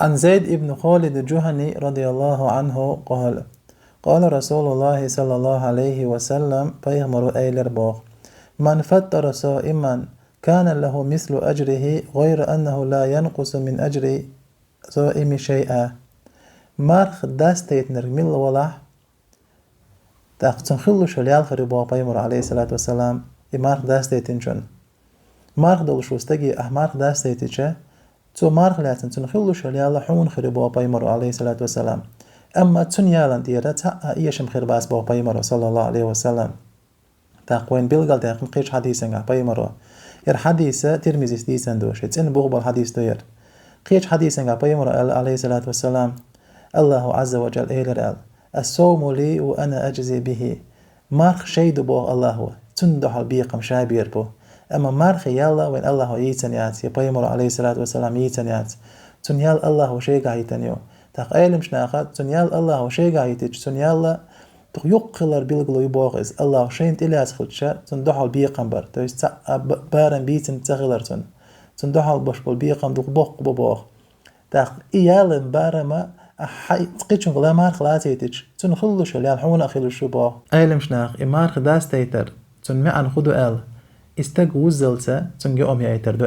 عن زيد بن خالد الجهني رضي الله عنه قال قال رسول الله صلى الله عليه وسلم بيغمر أيلر بوغ من فطر صائما كان له مثل أجره غير أنه لا ينقص من أجر صائم شيئا مارخ داستيت نرميل ولاح تنخلو شليال خريبوغ بيغمر عليه الصلاة والسلام مارخ داستيتنشن مارخ دولشوستگي مارخ داستيتشه تو مارخ لاتن تنخلو شليال حون خريبوغ بيغمر عليه الصلاة والسلام أما تنيالن ديرا تا إيشم خرباس بوغ بيغمر صلى الله عليه وسلم تاقوين بيلغال تاقن قيش حديثا بيغمر حديثة ترمزيس ديسان دوش تن بوغ بالحديث دوير قيش حديثا بيغمر عليه الصلاة والسلام الله عز وجل إيلر الصوم لي وأنا أجزي به مارخ شيد بوغ الله تندح البيقم شابير بو أما مارخ يالا وين الله يتنيات يبيغمر عليه الصلاة والسلام يتنيات تنيال الله شيقا يتنيو تاق أيلم شناقات تنيال الله شيقا يتج تنيال تق يقلر بيلغلو يبوغز الله شين تلياس خلتشا تندح البيقم بر تويس بارن بيتن تغلر تندح البش بالبيقم دوق بوق ببوغ تاق إيالم بارما تقيتشن غلا مارخ لا تيتج تنخلوش اللي الحون أخيلو شبوغ أيلم شناق إمارخ داس تيتر تنمعن خدو استق وزلتا تنجي أمي أيتر دو